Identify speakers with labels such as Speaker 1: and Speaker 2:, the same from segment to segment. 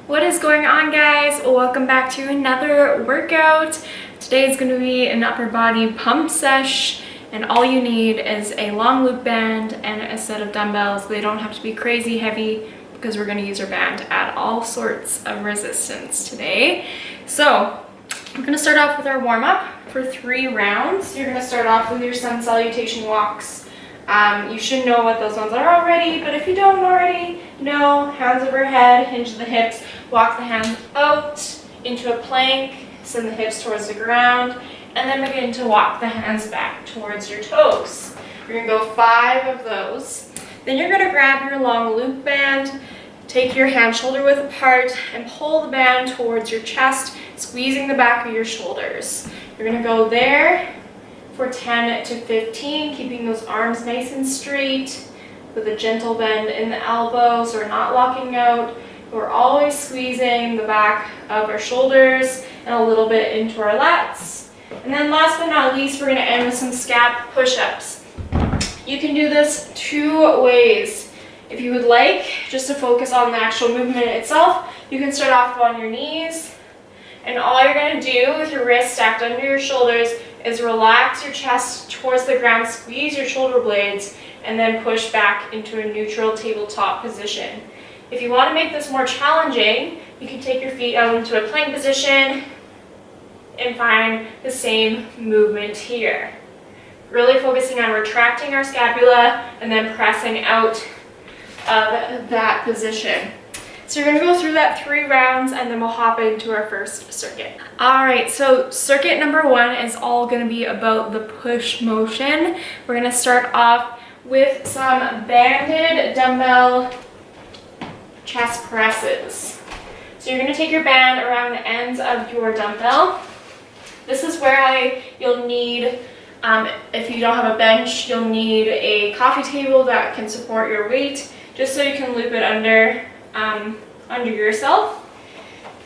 Speaker 1: What is going on, guys? Welcome back to another workout. Today is going to be an upper body pump sesh, and all you need is a long loop band and a set of dumbbells. They don't have to be crazy heavy because we're going to use our band to add all sorts of resistance today. So we're going to start off with our warm-up for 3 rounds. You're going to start off with your sun salutation walks. You should know what those ones are already, but if you don't already know, hands overhead, hinge the hips, walk the hands out into a plank, send the hips towards the ground, and then begin to walk the hands back towards your toes. You're gonna go 5 of those. Then you're gonna grab your long loop band, take your hand shoulder width apart, and pull the band towards your chest, squeezing the back of your shoulders. You're gonna go there for 10 to 15, keeping those arms nice and straight with a gentle bend in the elbows. We're not locking out. We're always squeezing the back of our shoulders and a little bit into our lats. And then last but not least, we're going to end with some scap push-ups. You can do this 2 ways. If you would like, just to focus on the actual movement itself, you can start off on your knees. And all you're going to do with your wrists stacked under your shoulders is relax your chest towards the ground, squeeze your shoulder blades, and then push back into a neutral tabletop position. If you want to make this more challenging, you can take your feet out into a plank position and find the same movement here. Really focusing on retracting our scapula and then pressing out of that position. So you're going to go through that 3 rounds and then we'll hop into our first circuit. All right, so circuit number 1 is all going to be about the push motion. We're going to start off with some banded dumbbell chest presses. So you're going to take your band around the ends of your dumbbell. This is where you'll need, if you don't have a bench, you'll need a coffee table that can support your weight, just so you can loop it under yourself.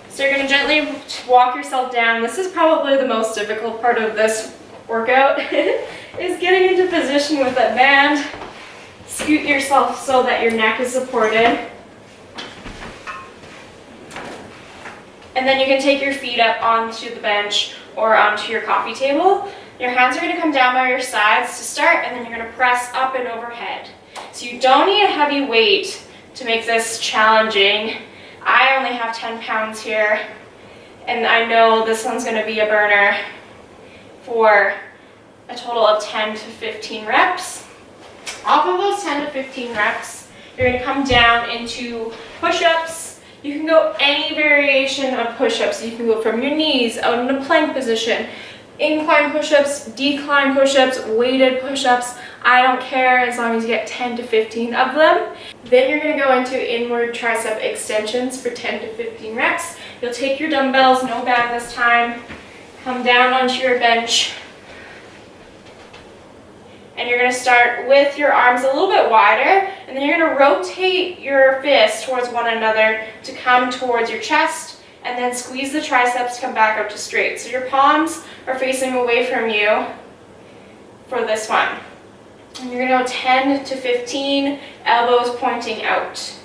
Speaker 1: So you're going to gently walk yourself down. This is probably the most difficult part of this workout, is getting into position with that band. Scoot yourself so that your neck is supported. And then you can take your feet up onto the bench or onto your coffee table. Your hands are going to come down by your sides to start, and then you're going to press up and overhead. So you don't need a heavy weight to make this challenging. I only have 10 pounds here, and I know this one's going to be a burner for a total of 10 to 15 reps. Off of those 10 to 15 reps, you're going to come down into push-ups. You can go any variation of push-ups. You can go from your knees out in a plank position, incline push-ups, decline push-ups, weighted push-ups. I don't care, as long as you get 10 to 15 of them. Then you're going to go into inward tricep extensions for 10 to 15 reps. You'll take your dumbbells, no band this time, come down onto your bench, and you're going to start with your arms a little bit wider, and then you're going to rotate your fists towards one another to come towards your chest, and then squeeze the triceps to come back up to straight. So your palms are facing away from you for this one. And you're going to go 10 to 15, elbows pointing out.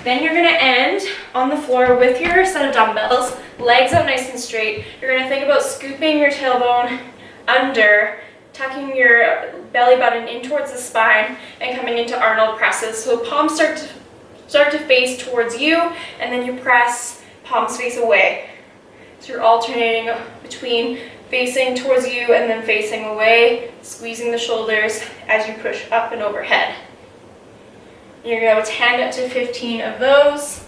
Speaker 1: Then you're going to end on the floor with your set of dumbbells, legs out nice and straight. You're going to think about scooping your tailbone under, tucking your belly button in towards the spine, and coming into Arnold presses. So palms start to face towards you, and then you press, palms face away. So you're alternating between facing towards you and then facing away, squeezing the shoulders as you push up and overhead. You're going to go 10 to 15 of those.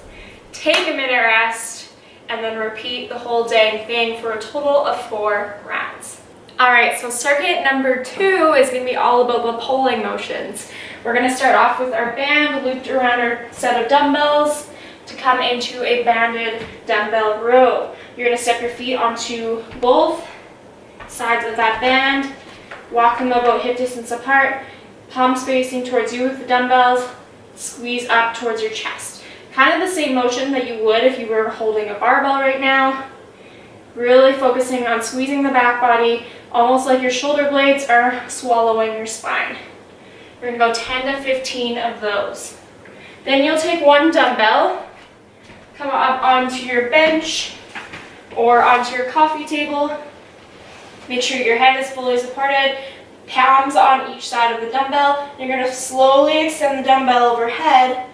Speaker 1: Take a minute rest, and then repeat the whole dang thing for a total of 4 rounds. Alright, so circuit number 2 is going to be all about the pulling motions. We're going to start off with our band looped around our set of dumbbells to come into a banded dumbbell row. You're going to step your feet onto both sides of that band, walk them about hip distance apart, palms facing towards you with the dumbbells, squeeze up towards your chest. Kind of the same motion that you would if you were holding a barbell right now. Really focusing on squeezing the back body, almost like your shoulder blades are swallowing your spine. We're gonna go 10 to 15 of those. Then you'll take one dumbbell, come up onto your bench or onto your coffee table. Make sure your head is fully supported, palms on each side of the dumbbell. You're gonna slowly extend the dumbbell overhead,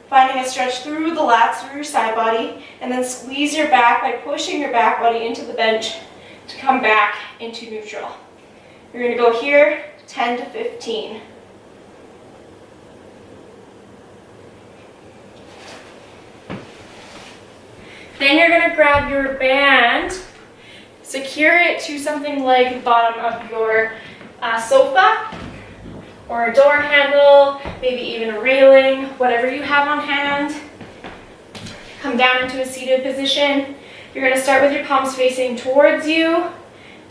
Speaker 1: finding a stretch through the lats, through your side body, and then squeeze your back by pushing your back body into the bench to come back into neutral. You're gonna go here, 10 to 15. Then you're gonna grab your band, secure it to something like the bottom of your sofa, or a door handle, maybe even a railing, whatever you have on hand. Come down into a seated position. You're gonna start with your palms facing towards you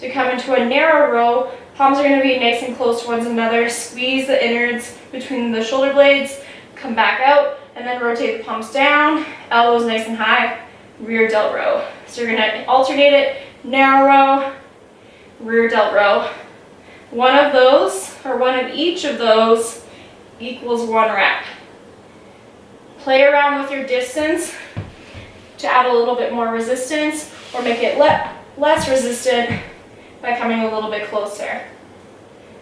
Speaker 1: to come into a narrow row. Palms are gonna be nice and close to one another. Squeeze the innards between the shoulder blades, come back out, and then rotate the palms down, elbows nice and high, rear delt row. So you're gonna alternate it, narrow row, rear delt row. One of those, or one of each of those, equals 1 rep. Play around with your distance to add a little bit more resistance, or make it less resistant by coming a little bit closer.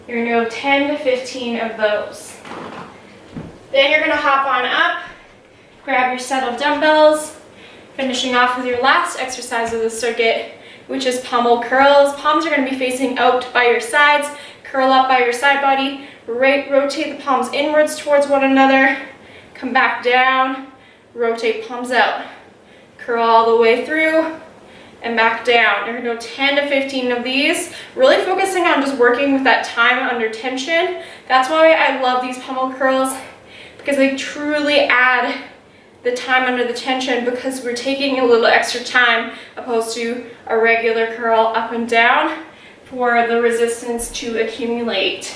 Speaker 1: You're gonna go 10 to 15 of those. Then you're gonna hop on up, grab your set of dumbbells, finishing off with your last exercise of the circuit, which is pummel curls. Palms are going to be facing out by your sides, curl up by your side body, rotate the palms inwards towards one another, come back down, rotate palms out, curl all the way through, and back down. You're going to go 10 to 15 of these, really focusing on just working with that time under tension. That's why I love these pummel curls, because they truly add the time under the tension, because we're taking a little extra time opposed to a regular curl up and down for the resistance to accumulate.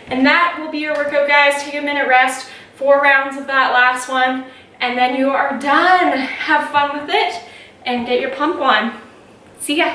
Speaker 1: And that will be your workout, guys. Take a minute rest, 4 rounds of that last one, and then you are done. Have fun with it and get your pump on. See ya.